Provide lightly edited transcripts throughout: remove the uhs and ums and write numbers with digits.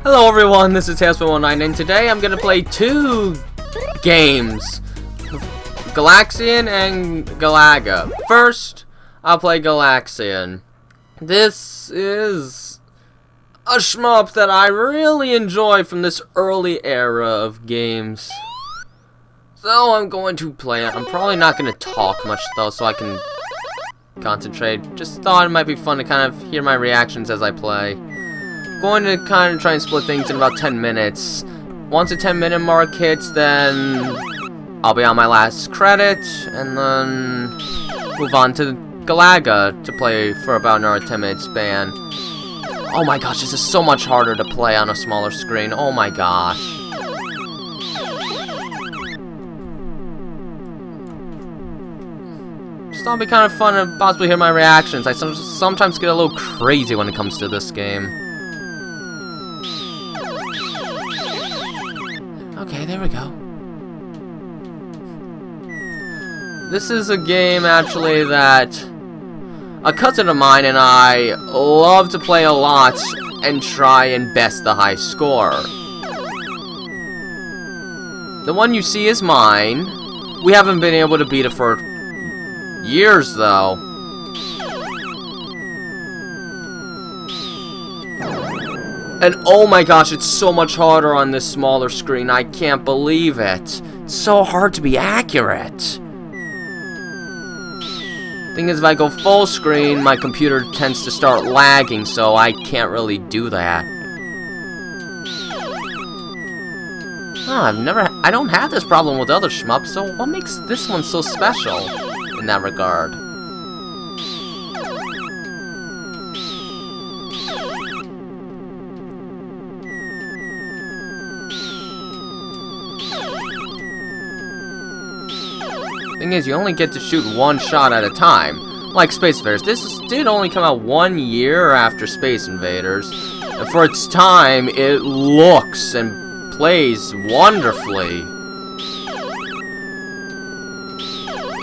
Hello everyone, this is Tails119 and today I'm gonna play two games, Galaxian and Galaga. First, I'll play Galaxian. This is a shmup that I really enjoy from this early era of games. So I'm going to play it. I'm probably not gonna talk much though, so I can concentrate. Just thought it might be fun to kind of hear my reactions as I play. Going to kind of try and split things in about 10 minutes. Once the 10-minute mark hits, then I'll be on my last credit, and then move on to Galaga to play for about another 10-minute span. Oh my gosh, this is so much harder to play on a smaller screen. Oh my gosh. Just thought it'd be kind of fun to possibly hear my reactions. I sometimes get a little crazy when it comes to this game. Okay, there we go. This is a game, actually, that a cousin of mine and I love to play a lot and try and best the high score. The one you see is mine. We haven't been able to beat it for years, though. And oh my gosh, it's so much harder on this smaller screen. I can't believe it. It's so hard to be accurate. Thing is, if I go full screen, my computer tends to start lagging, so I can't really do that. Oh, I don't have this problem with other shmups, so what makes this one so special in that regard? Thing is, you only get to shoot one shot at a time. Like Space Invaders. This did only come out 1 year after Space Invaders. And for its time, it looks and plays wonderfully.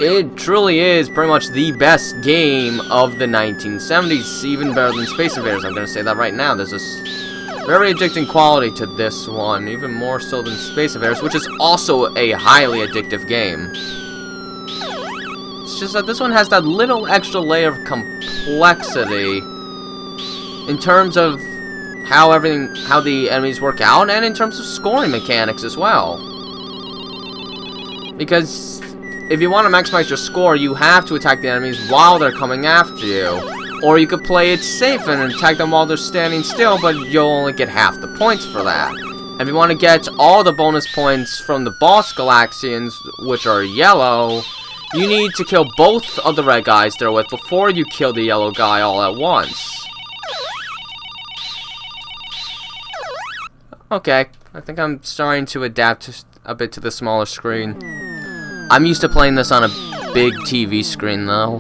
It truly is pretty much the best game of the 1970s. Even better than Space Invaders. I'm going to say that right now. There's this very addicting quality to this one. Even more so than Space Invaders, which is also a highly addictive game. It's just that this one has that little extra layer of complexity in terms of how the enemies work out, and in terms of scoring mechanics as well. Because if you want to maximize your score, you have to attack the enemies while they're coming after you. Or you could play it safe and attack them while they're standing still, but you'll only get half the points for that. And if you want to get all the bonus points from the boss Galaxians, which are yellow, you need to kill both of the red guys they're with before you kill the yellow guy all at once. Okay, I think I'm starting to adapt a bit to the smaller screen. I'm used to playing this on a big TV screen, though.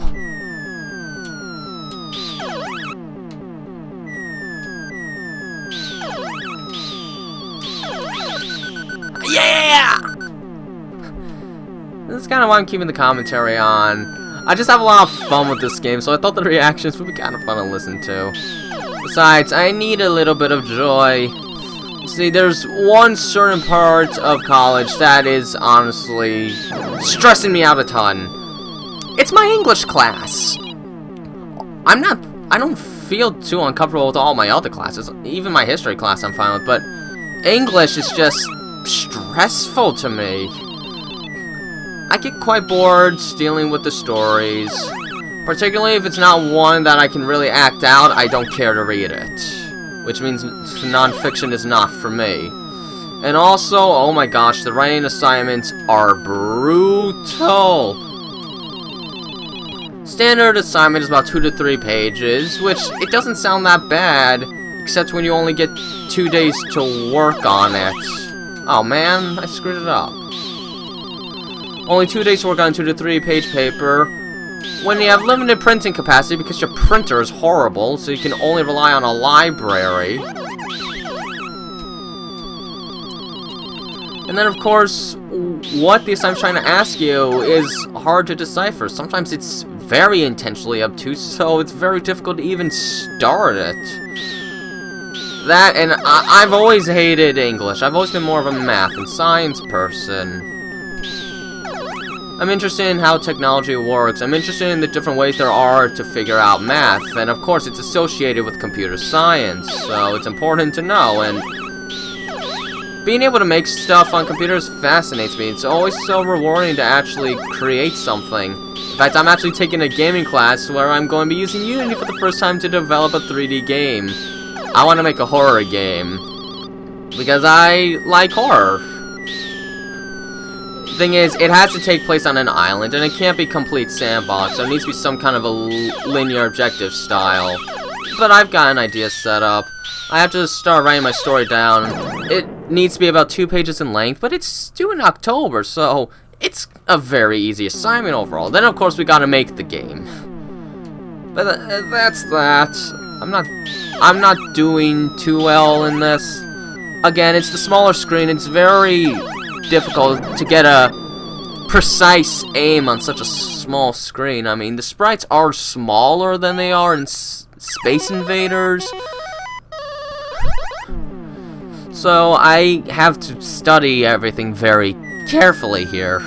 Yeah! This is kind of why I'm keeping the commentary on. I just have a lot of fun with this game, so I thought the reactions would be kind of fun to listen to. Besides, I need a little bit of joy. See, there's one certain part of college that is honestly stressing me out a ton. It's my English class. I don't feel too uncomfortable with all my other classes. Even my history class I'm fine with, but English is just stressful to me. I get quite bored dealing with the stories. Particularly if it's not one that I can really act out, I don't care to read it. Which means non-fiction is not for me. And also, oh my gosh, the writing assignments are brutal. Standard assignment is about 2 to 3 pages, which it doesn't sound that bad, except when you only get 2 days to work on it. Oh man, I screwed it up. Only 2 days to work on a 2 to 3 page paper. When you have limited printing capacity because your printer is horrible, so you can only rely on a library. And then, of course, what the assignment's trying to ask you is hard to decipher. Sometimes it's very intentionally obtuse, so it's very difficult to even start it. That, and I've always hated English. I've always been more of a math and science person. I'm interested in how technology works. I'm interested in the different ways there are to figure out math. And of course, it's associated with computer science, so it's important to know. And being able to make stuff on computers fascinates me. It's always so rewarding to actually create something. In fact, I'm actually taking a gaming class where I'm going to be using Unity for the first time to develop a 3D game. I want to make a horror game because I like horror. Thing is, it has to take place on an island, and it can't be complete sandbox. There needs to be some kind of a linear objective style. But I've got an idea set up. I have to start writing my story down. It needs to be about 2 pages in length, but it's due in October, so it's a very easy assignment overall. Then, of course, we gotta make the game. But that's that. I'm not doing too well in this. Again, it's the smaller screen. It's very difficult to get a precise aim on such a small screen. I mean, the sprites are smaller than they are in Space Invaders. So I have to study everything very carefully here.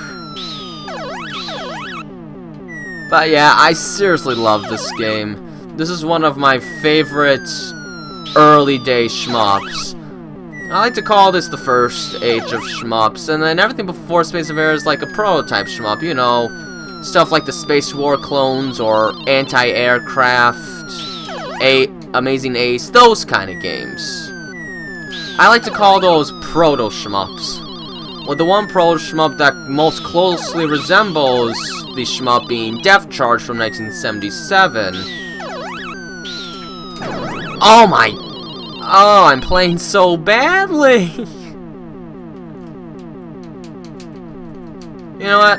But yeah, I seriously love this game. This is one of my favorite early day shmups. I like to call this the first age of shmups, and then everything before Space Invaders is like a prototype shmup, you know, stuff like the Space War clones or anti-aircraft, Amazing Ace, those kind of games. I like to call those proto shmups, with the one proto shmup that most closely resembles the shmup being Death Charge from 1977. Oh my... Oh, I'm playing so badly! You know what?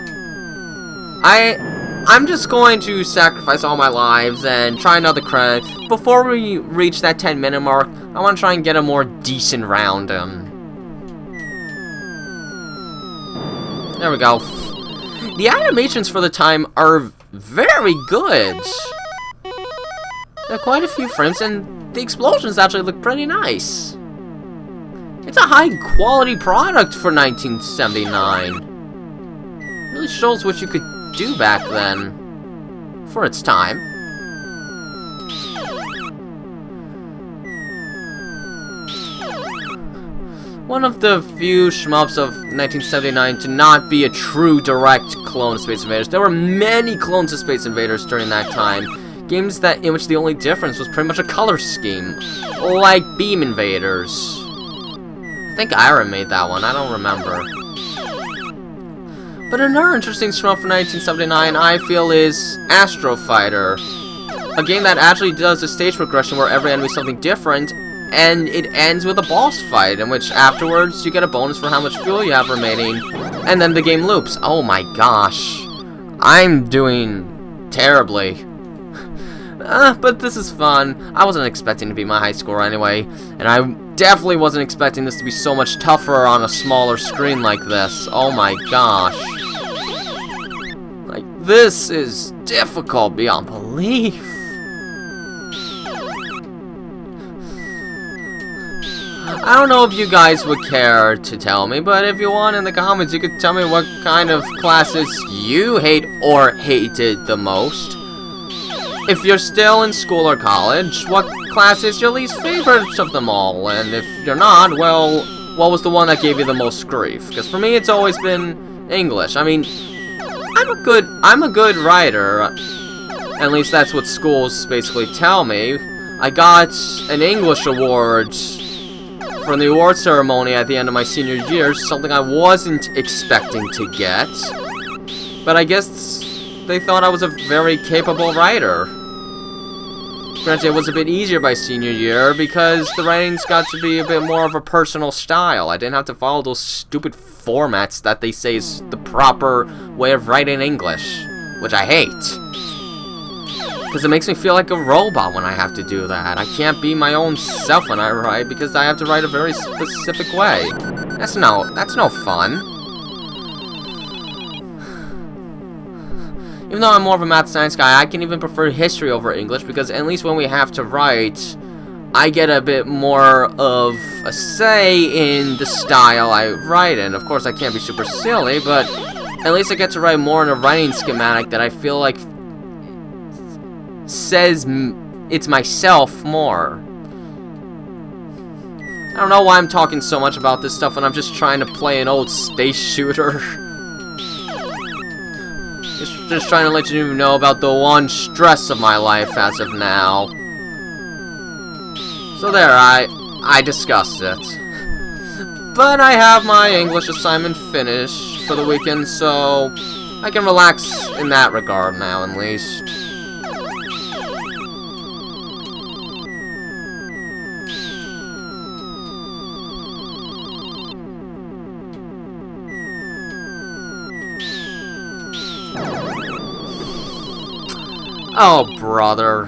I'm just going to sacrifice all my lives and try another credit. Before we reach that 10-minute mark, I want to try and get a more decent round in. There we go. The animations for the time are very good. There are quite a few frames, and the explosions actually look pretty nice. It's a high-quality product for 1979. It really shows what you could do back then, for its time. One of the few shmups of 1979 to not be a true direct clone of Space Invaders. There were many clones of Space Invaders during that time. Games in which the only difference was pretty much a color scheme, like Beam Invaders. I think Ira made that one, I don't remember. But another interesting shmup from 1979 I feel is Astro Fighter, a game that actually does a stage progression where every enemy is something different, and it ends with a boss fight, in which afterwards you get a bonus for how much fuel you have remaining, and then the game loops. Oh my gosh, I'm doing terribly. But this is fun. I wasn't expecting to be my high score anyway, and I definitely wasn't expecting this to be so much tougher on a smaller screen like this. Oh my gosh. Like, this is difficult beyond belief. I don't know if you guys would care to tell me, but if you want in the comments, you could tell me what kind of classes you hate or hated the most. If you're still in school or college, what class is your least favorite of them all? And if you're not, well, what was the one that gave you the most grief? Because for me, it's always been English. I mean, I'm a good writer. At least that's what schools basically tell me. I got an English award from the award ceremony at the end of my senior year, something I wasn't expecting to get. But I guess they thought I was a very capable writer. Granted, it was a bit easier by senior year because the writings got to be a bit more of a personal style. I didn't have to follow those stupid formats that they say is the proper way of writing English, which I hate. Because it makes me feel like a robot when I have to do that. I can't be my own self when I write because I have to write a very specific way. That's no fun. Even though I'm more of a math science guy, I can even prefer history over English because at least when we have to write, I get a bit more of a say in the style I write in. Of course, I can't be super silly, but at least I get to write more in a writing schematic that I feel like says it's myself more. I don't know why I'm talking so much about this stuff when I'm just trying to play an old space shooter. Just trying to let you know about the one stress of my life as of now. So there, I discussed it. But I have my English assignment finished for the weekend, so I can relax in that regard now, at least. Oh, brother.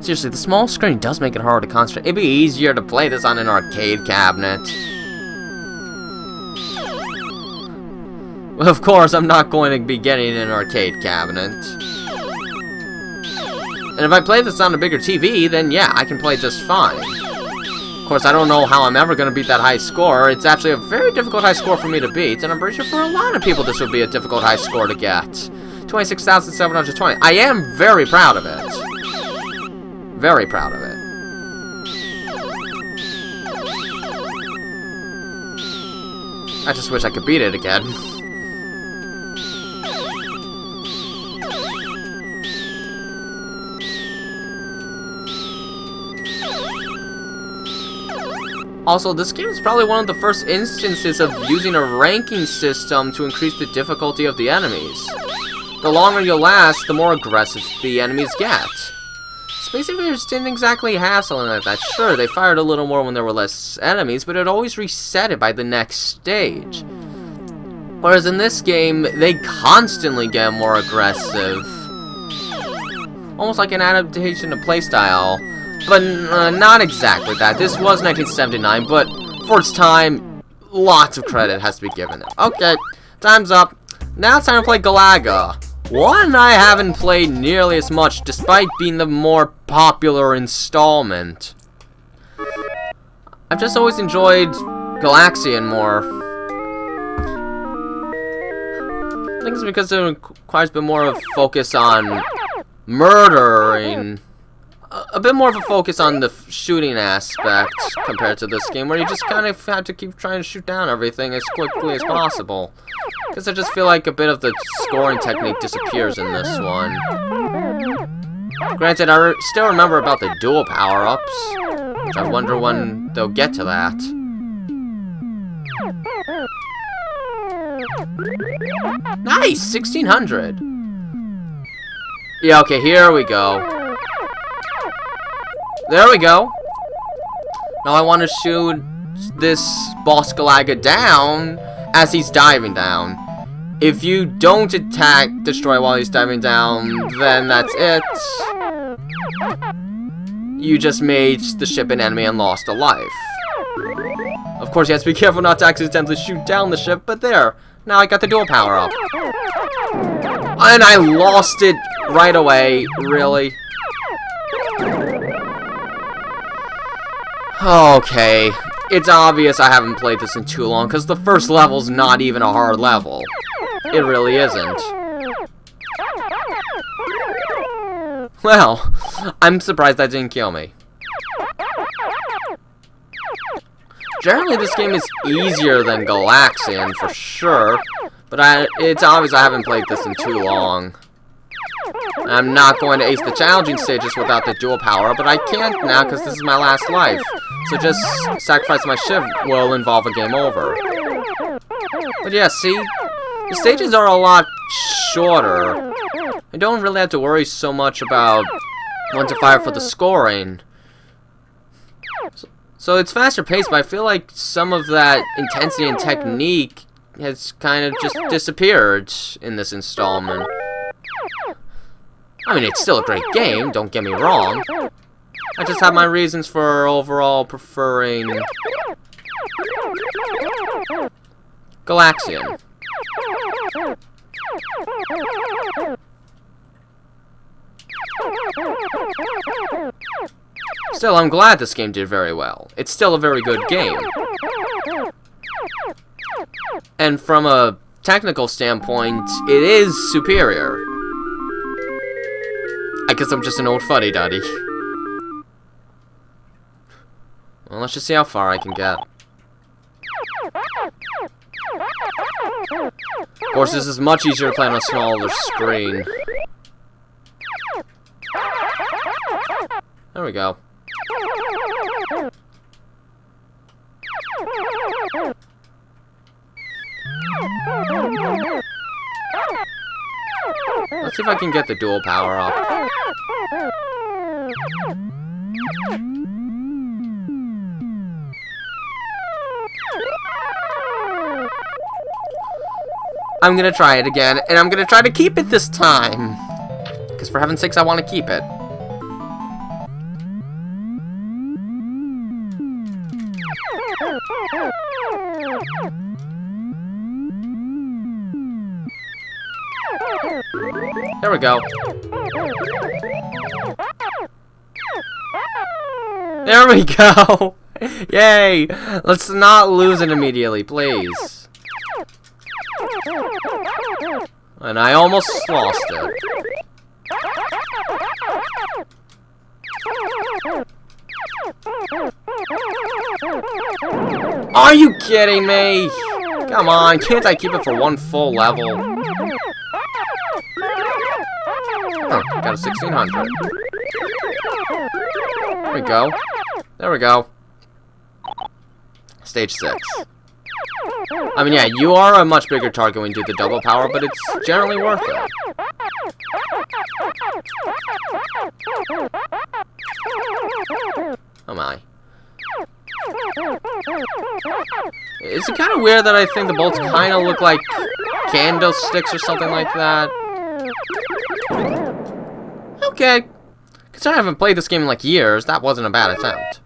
Seriously, the small screen does make it hard to concentrate. It'd be easier to play this on an arcade cabinet. Well, of course, I'm not going to be getting an arcade cabinet. And if I play this on a bigger TV, then yeah, I can play just fine. Of course, I don't know how I'm ever going to beat that high score. It's actually a very difficult high score for me to beat, and I'm pretty sure for a lot of people this would be a difficult high score to get. 26,720. I am very proud of it. Very proud of it. I just wish I could beat it again. Also, this game is probably one of the first instances of using a ranking system to increase the difficulty of the enemies. The longer you last, the more aggressive the enemies get. Space Invaders didn't exactly have something like that. Sure, they fired a little more when there were less enemies, but it always reset it by the next stage. Whereas in this game, they constantly get more aggressive. Almost like an adaptation to playstyle. But not exactly that. This was 1979, but for its time, lots of credit has to be given it. Okay, time's up. Now it's time to play Galaga. One I haven't played nearly as much, despite being the more popular installment. I've just always enjoyed Galaxian more. I think it's because it requires a bit more of a focus on murdering. A bit more of a focus on the shooting aspect compared to this game, where you just kind of have to keep trying to shoot down everything as quickly as possible. Because I just feel like a bit of the scoring technique disappears in this one. Granted, I still remember about the dual power-ups, which I wonder when they'll get to that. Nice! 1600! Yeah, okay, here we go. There we go. Now I want to shoot this boss Galaga down as he's diving down. If you don't destroy while he's diving down, then that's it. You just made the ship an enemy and lost a life. Of course, you have to be careful not to accidentally shoot down the ship, but there. Now I got the dual power up. And I lost it right away, really. Okay, it's obvious I haven't played this in too long, because the first level's not even a hard level. It really isn't. Well, I'm surprised that didn't kill me. Generally, this game is easier than Galaxian, for sure, but it's obvious I haven't played this in too long. I'm not going to ace the challenging stages without the dual power, but I can't now because this is my last life. So just sacrificing my ship will involve a game over. But yeah, see? The stages are a lot shorter. I don't really have to worry so much about when to fire for the scoring. So it's faster paced, but I feel like some of that intensity and technique has kind of just disappeared in this installment. I mean, it's still a great game, don't get me wrong. I just have my reasons for overall preferring Galaxian. Still, I'm glad this game did very well. It's still a very good game. And from a technical standpoint, it is superior. I guess I'm just an old fuddy-duddy. Well, let's just see how far I can get. Of course, this is much easier to play on a smaller screen. There we go. Let's see if I can get the dual power up. I'm gonna try it again, and I'm gonna try to keep it this time. Because for heaven's sakes, I want to keep it. There we go. There we go! Yay! Let's not lose it immediately, please. And I almost lost it. Are you kidding me? Come on, can't I keep it for one full level? Huh, got a 1600. There we go. There we go. Stage 6. I mean, yeah, you are a much bigger target when you do the double power, but it's generally worth it. Oh my. Is it kind of weird that I think the bolts kind of look like candlesticks or something like that? Okay. Considering I haven't played this game in like years, that wasn't a bad attempt.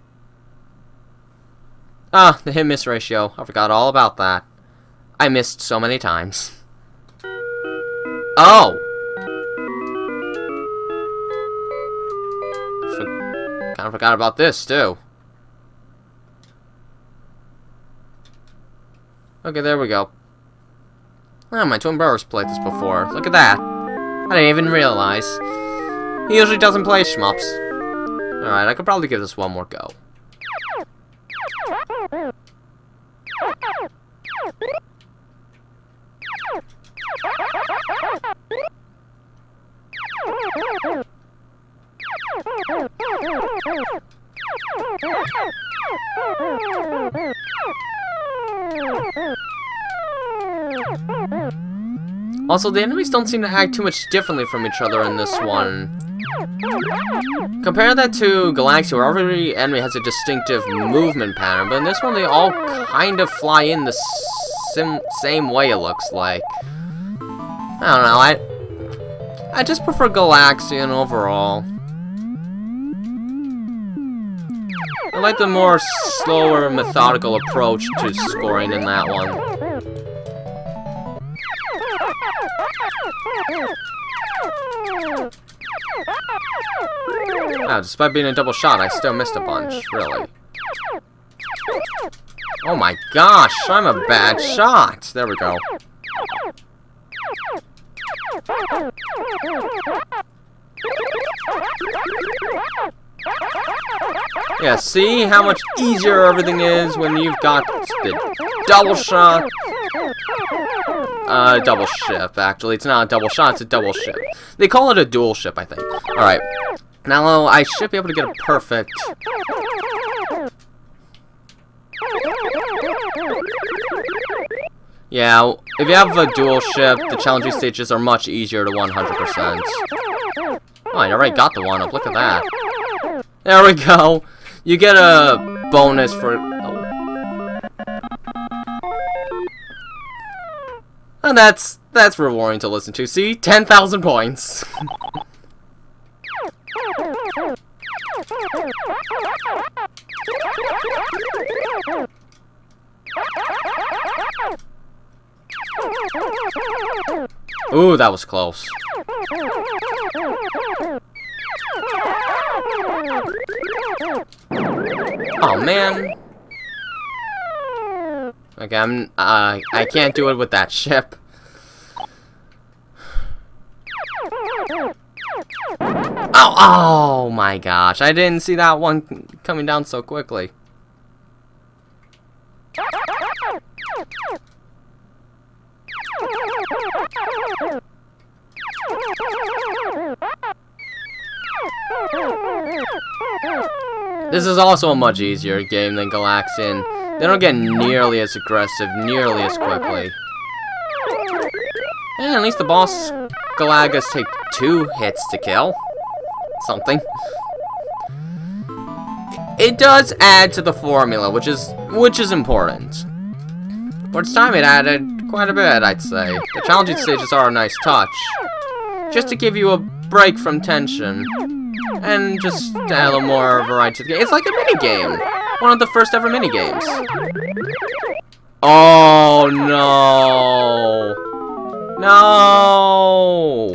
Ah, the hit-miss ratio. I forgot all about that. I missed so many times. Oh! Kind of forgot about this, too. Okay, there we go. Oh, my twin brother's played this before. Look at that. I didn't even realize. He usually doesn't play shmups. Alright, I could probably give this one more go. Also, the enemies don't seem to act too much differently from each other in this one. Compare that to Galaxian, where every enemy has a distinctive movement pattern, but in this one they all kind of fly in the same way, it looks like. I don't know, I just prefer Galaxian overall. I like the more slower, methodical approach to scoring in that one. Wow, despite being a double shot, I still missed a bunch, really. Oh my gosh, I'm a bad shot! There we go. Yeah, see how much easier everything is when you've got the double shot. Double ship, actually. It's not a double shot, it's a double ship. They call it a dual ship, I think. Alright. Now, I should be able to get a perfect... Yeah, if you have a dual ship, the challenging stages are much easier to 100%. Oh, I already got the one up. Look at that. There we go. You get a bonus for... Oh. And that's rewarding to listen to. See? 10,000 points. Ooh, that was close. Oh man. Okay, I can't do it with that ship. Oh my gosh, I didn't see that one coming down so quickly. This is also a much easier game than Galaxian. They don't get nearly as aggressive, nearly as quickly. And at least the boss Galagas take 2 hits to kill. Something. It does add to the formula, which is important. For its time, it added quite a bit, I'd say. The challenging stages are a nice touch, just to give you a break from tension, and just to add a little more variety to the game. It's like a mini game, one of the first ever mini games. Oh no! No!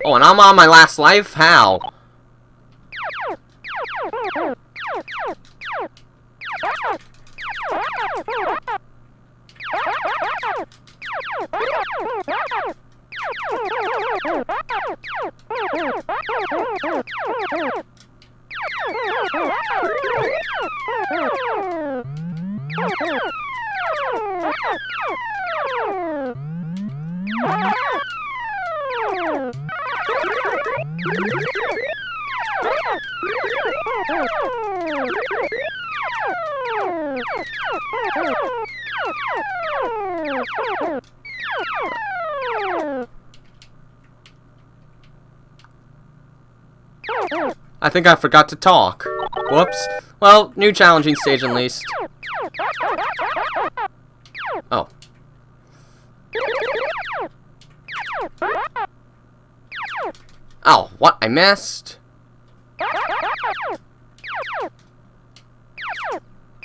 Oh, and I'm on my last life? How? I think I forgot to talk. Whoops. Well, new challenging stage at least. Oh. Oh, what? I missed?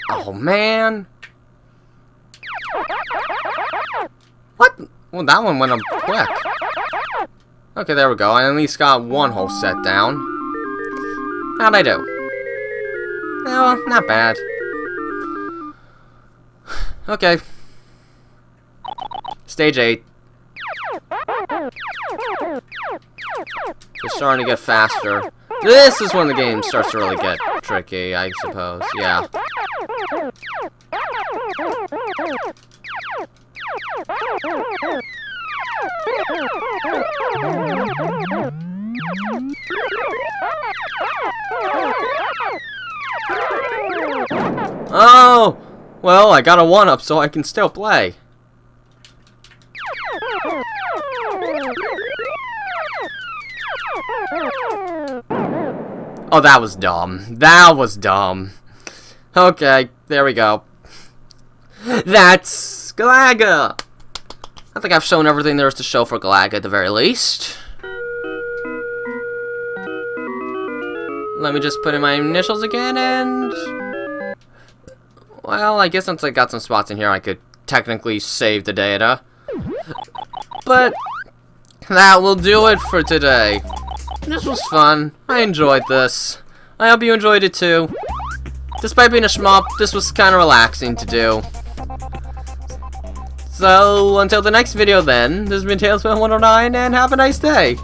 Oh, man. What? Well, that one went up quick. Okay, there we go. I at least got one whole set down. How'd I do? Oh, not bad. Okay. Stage 8. It's starting to get faster. This is when the game starts to really get tricky, I suppose. Yeah. Oh! Well, I got a 1-up, so I can still play. Oh, that was dumb. That was dumb. Okay, there we go. That's Galaga! I think I've shown everything there is to show for Galaga at the very least. Let me just put in my initials again and... Well, I guess since I got some spots in here, I could technically save the data. But that will do it for today. This was fun. I enjoyed this. I hope you enjoyed it too. Despite being a shmup, this was kind of relaxing to do. So, until the next video then, this has been Tailspin109, and have a nice day!